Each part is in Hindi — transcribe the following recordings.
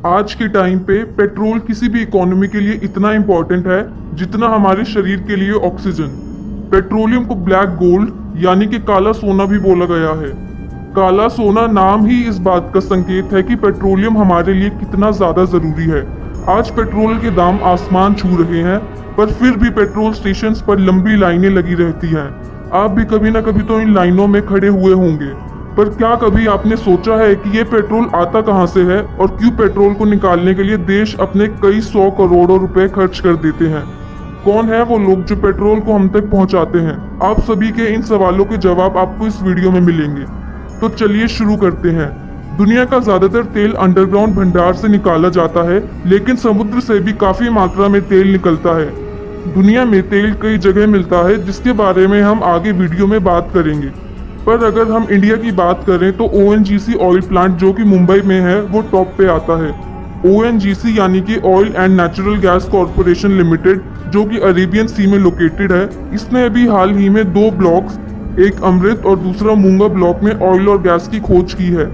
आज के टाइम पे पेट्रोल किसी भी इकोनॉमी के लिए इतना इम्पोर्टेंट है जितना हमारे शरीर के लिए ऑक्सीजन। पेट्रोलियम को ब्लैक गोल्ड यानी कि काला सोना भी बोला गया है। काला सोना नाम ही इस बात का संकेत है कि पेट्रोलियम हमारे लिए कितना ज्यादा जरूरी है। आज पेट्रोल के दाम आसमान छू रहे हैं, पर फिर भी पेट्रोल स्टेशंस पर लंबी लाइनें लगी रहती हैं। आप भी कभी ना कभी तो इन लाइनों में खड़े हुए होंगे, पर क्या कभी आपने सोचा है कि ये पेट्रोल आता कहां से है और क्यों पेट्रोल को निकालने के लिए देश अपने कई 100 करोड़ों रुपए खर्च कर देते हैं? कौन है वो लोग जो पेट्रोल को हम तक पहुंचाते हैं? आप सभी के इन सवालों के जवाब आपको इस वीडियो में मिलेंगे। तो चलिए शुरू करते हैं। दुनिया का ज्यादातर तेल अंडरग्राउंड भंडार से निकाला जाता है, लेकिन समुद्र से भी काफी मात्रा में तेल निकलता है। दुनिया में तेल कई जगह मिलता है, जिसके बारे में हम आगे वीडियो में बात करेंगे। पर अगर हम इंडिया की बात करें तो ONGC ऑयल प्लांट जो कि मुंबई में है वो टॉप पे आता है। ONGC यानी कि oil and natural gas corporation limited, जो कि अरेबियन सी में लोकेटेड है, इसने अभी हाल ही में 2 ब्लॉक्स, एक अमृत और दूसरा मूंगा ब्लॉक में ऑयल और गैस की खोज की है।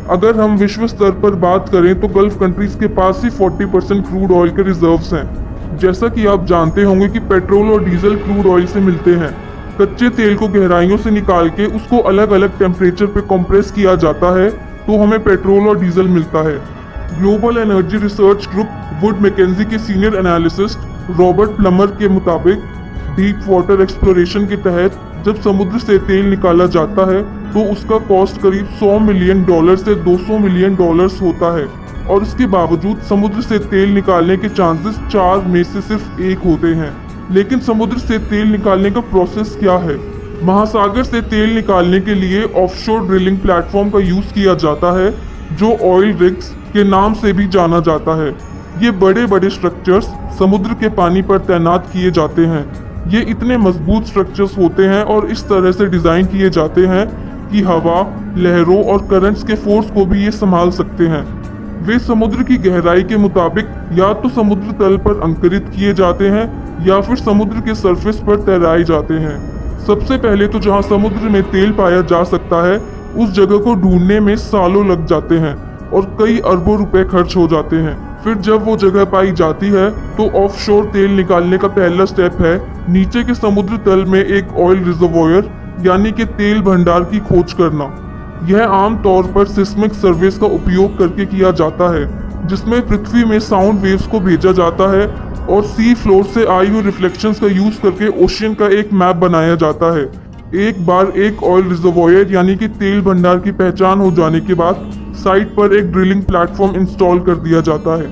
अगर हम विश्व स्तर पर बात करें तो गल्फ कंट्रीज के पास ही 40% क्रूड ऑयल के रिजर्व्स हैं। जैसा कि आप जानते होंगे कि पेट्रोल और डीजल क्रूड ऑयल से मिलते हैं। कच्चे तेल को गहराइयों से निकाल के उसको अलग अलग टेम्परेचर पे कंप्रेस किया जाता है, तो हमें पेट्रोल और डीजल मिलता है। Global energy research group Wood Mackenzie के सीनियर एनालिसिस्ट रॉबर्ट प्लमर के मुताबिक डीप वाटर एक्सप्लोरेशन के तहत जब समुद्र से तेल निकाला जाता है तो उसका कॉस्ट करीब $100 मिलियन से $200 मिलियन होता है, और इसके बावजूद समुद्र से तेल निकालने के चांसेस 4 में से सिर्फ 1 होते हैं। लेकिन समुद्र से तेल निकालने का प्रोसेस क्या है? महासागर से तेल निकालने के लिए ऑफशोर ड्रिलिंग प्लेटफॉर्म का यूज किया जाता है, जो ऑयल रिग्स के नाम से भी जाना जाता है। ये बड़े बड़े स्ट्रक्चर्स समुद्र के पानी पर तैनात किए जाते हैं। ये इतने मजबूत स्ट्रक्चर्स होते हैं और इस तरह से डिजाइन किए जाते हैं कि हवा, लहरों और करंट्स के फोर्स को भी ये संभाल सकते हैं। वे समुद्र की गहराई के मुताबिक या तो समुद्र तल पर अंकुरित किए जाते हैं या फिर समुद्र के सरफेस पर तैराए जाते हैं। सबसे पहले तो जहां समुद्र में तेल पाया जा सकता है, उस जगह को ढूंढने में सालों लग जाते हैं और कई अरबों रुपए खर्च हो जाते हैं। फिर जब वो जगह पाई जाती है तो ऑफशोर तेल निकालने का पहला स्टेप है नीचे के समुद्र तल में एक ऑयल रिजर्वोयर यानी कि तेल भंडार की खोज करना। यह आम तौर पर सिस्मिक सर्वेस का उपयोग करके किया जाता है, जिसमें पृथ्वी में साउंड वेव्स को भेजा जाता है और सी फ्लोर से आई हुई रिफ्लेक्शंस का यूज करके ओशियन का एक मैप बनाया जाता है। एक बार एक ऑयल रिजर्वोयर यानी कि तेल भंडार की पहचान हो जाने के बाद साइट पर एक ड्रिलिंग प्लेटफॉर्म इंस्टॉल कर दिया जाता है।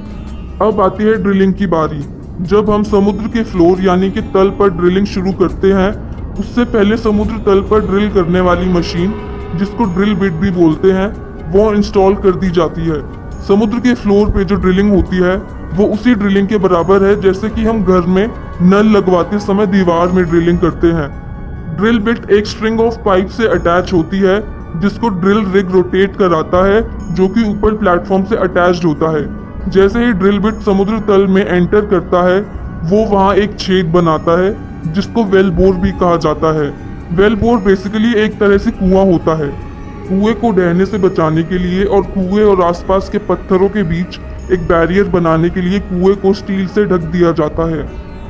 अब आती है ड्रिलिंग की बारी। जब हम समुद्र के फ्लोर यानी कि तल पर ड्रिलिंग शुरू करते हैं, उससे पहले समुद्र तल पर ड्रिल करने वाली मशीन, जिसको ड्रिल बिट भी बोलते हैं, वो इंस्टॉल कर दी जाती है। समुद्र के फ्लोर पे जो ड्रिलिंग होती है वो उसी ड्रिलिंग के बराबर है जैसे कि हम घर में नल लगवाते समय दीवार में ड्रिलिंग करते हैं। ड्रिल बिट एक स्ट्रिंग ऑफ पाइप से अटैच होती है, जिसको ड्रिल रिग रोटेट कराता है, जो कि ऊपर प्लेटफॉर्म से अटैच्ड होता है। जैसे ही ड्रिल बिट समुद्र तल में एंटर करता है, वो वहाँ एक छेद बनाता है, जिसको वेल बोर भी कहा जाता है। वेल बोर बेसिकली एक तरह से कुआं होता है। कुएं को ढहने से बचाने के लिए और कुएं और आसपास के पत्थरों के बीच एक बैरियर बनाने के लिए कुएं को स्टील से ढक दिया जाता है।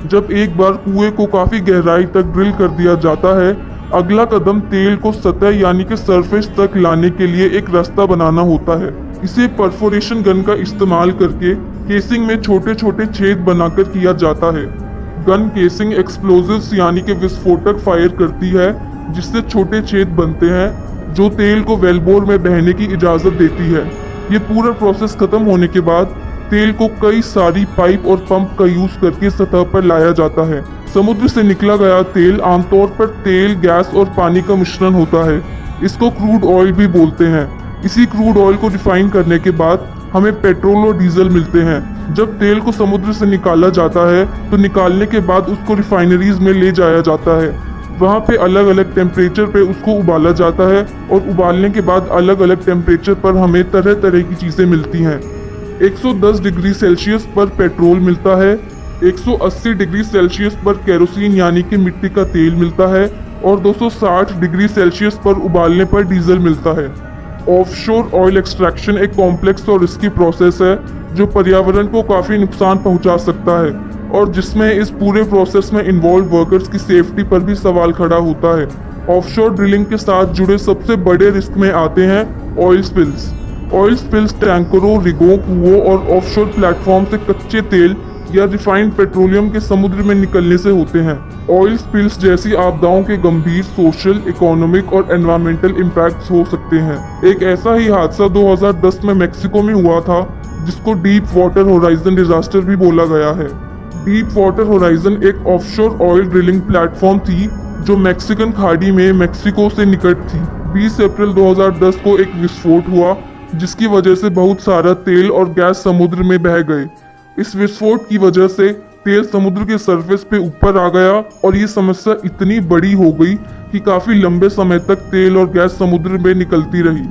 जब एक बार कुएं को काफी गहराई तक ड्रिल कर दिया जाता है, अगला कदम तेल को सतह यानी कि सरफेस तक लाने के लिए एक रास्ता बनाना होता है। इसे परफोरेशन गन का इस्तेमाल करके केसिंग में छोटे छोटे छेद बनाकर किया जाता है। गन केसिंग एक्सप्लोजिव्स यानी कि विस्फोटक फायर करती है, जिससे छोटे छेद बनते हैं जो तेल को वेलबोर में बहने की इजाजत देती है। ये पूरा प्रोसेस खत्म होने के बाद तेल को कई सारी पाइप और पंप का यूज करके सतह पर लाया जाता है। समुद्र से निकला गया तेल आमतौर पर तेल, गैस और पानी का मिश्रण होता है। इसको क्रूड ऑयल भी बोलते हैं। इसी क्रूड ऑयल को रिफाइन करने के बाद हमें पेट्रोल और डीजल मिलते हैं। जब तेल को समुद्र से निकाला जाता है तो निकालने के बाद उसको रिफाइनरीज में ले जाया जाता है। वहाँ पे अलग अलग टेम्परेचर पे उसको उबाला जाता है और उबालने के बाद अलग अलग टेम्परेचर पर हमें तरह तरह की चीज़ें मिलती हैं। 110 डिग्री सेल्सियस पर पेट्रोल मिलता है, 180 डिग्री सेल्सियस पर केरोसिन यानी कि मिट्टी का तेल मिलता है और 260 डिग्री सेल्सियस पर उबालने पर डीजल मिलता है। ऑफशोर ऑयल एक्सट्रैक्शन एक कॉम्प्लेक्स और रिस्की प्रोसेस है जो पर्यावरण को काफी नुकसान पहुंचा सकता है और जिसमें इस पूरे प्रोसेस में इन्वॉल्व वर्कर्स की सेफ्टी पर भी सवाल खड़ा होता है। ऑफशोर ड्रिलिंग के साथ जुड़े सबसे बड़े रिस्क में आते हैं ऑयल स्पिल्स। ऑयल स्पिल्स टैंकरों, रिगों, कुओं और ऑफशोर प्लेटफॉर्म से कच्चे तेल या रिफाइंड पेट्रोलियम के समुद्र में निकलने से होते हैं। ऑयल स्पिल्स जैसी आपदाओं के गंभीर सोशल, इकोनॉमिक और एनवायरमेंटल इम्पैक्ट्स हो सकते हैं। एक ऐसा ही हादसा 2010 में मेक्सिको में हुआ था जिसको डीप वाटर होराइजन डिजास्टर भी बोला गया है। डीप वाटर होराइजन एक ऑफशोर ऑयल ड्रिलिंग प्लेटफॉर्म थी जो मैक्सिकन खाड़ी में मेक्सिको से निकट थी। 20 अप्रैल 2010 को एक विस्फोट हुआ जिसकी वजह से बहुत सारा तेल और गैस समुद्र में बह गए। इस विस्फोट की वजह से तेल समुद्र के सरफेस पे ऊपर आ गया और ये समस्या इतनी बड़ी हो गई कि काफी लंबे समय तक तेल और गैस समुद्र में निकलती रही।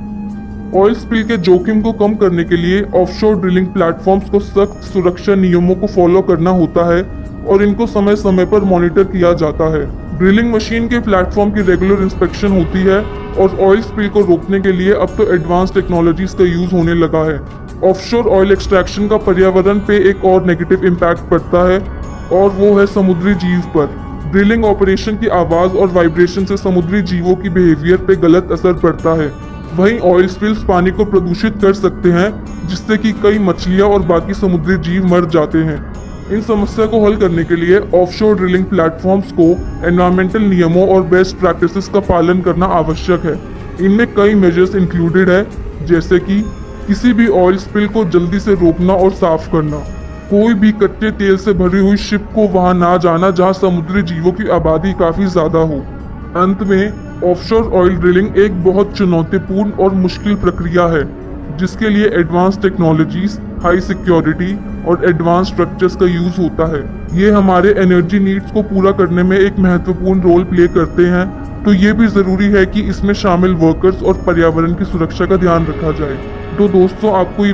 ऑयल स्पिल के जोखिम को कम करने के लिए ऑफशोर ड्रिलिंग प्लेटफॉर्म्स को सख्त सुरक्षा नियमों को फॉलो करना होता है और इनको समय समय पर मॉनिटर किया जाता है। ड्रिलिंग मशीन के प्लेटफॉर्म की रेगुलर इंस्पेक्शन होती है और ऑयल स्पिल को रोकने के लिए अब तो एडवांस टेक्नोलॉजीज का यूज होने लगा है। ऑफशोर ऑयल एक्सट्रैक्शन का पर्यावरण पे एक और नेगेटिव इम्पैक्ट पड़ता है और वो है समुद्री जीव पर। ड्रिलिंग ऑपरेशन की आवाज और वाइब्रेशन से समुद्री जीवों की बिहेवियर पे गलत असर पड़ता है। वहीं ऑयल स्पिल्स पानी को प्रदूषित कर सकते हैं जिससे कि कई मछलियां और बाकी समुद्री जीव मर जाते हैं। इन समस्या को हल करने के लिए ऑफशोर ड्रिलिंग प्लेटफॉर्म्स को एनवायरमेंटल नियमों और बेस्ट प्रैक्टिसेस का पालन करना आवश्यक है। इनमें कई मेजर्स इंक्लूडेड है जैसे कि किसी भी ऑयल स्पिल को जल्दी से रोकना और साफ करना, कोई भी कच्चे तेल से भरी हुई शिप को वहां ना जाना जहां समुद्री जीवों की आबादी काफी ज्यादा हो। अंत में ऑफशोर ऑयल ड्रिलिंग एक बहुत चुनौतीपूर्ण और मुश्किल प्रक्रिया है जिसके लिए एडवांस टेक्नोलॉजीज, हाई सिक्योरिटी और एडवांस स्ट्रक्चर्स का यूज होता है। ये हमारे एनर्जी नीड्स को पूरा करने में एक महत्वपूर्ण रोल प्ले करते हैं, तो ये भी जरूरी है कि इसमें शामिल वर्कर्स और पर्यावरण की सुरक्षा का ध्यान रखा जाए। तो दोस्तों, आपको ये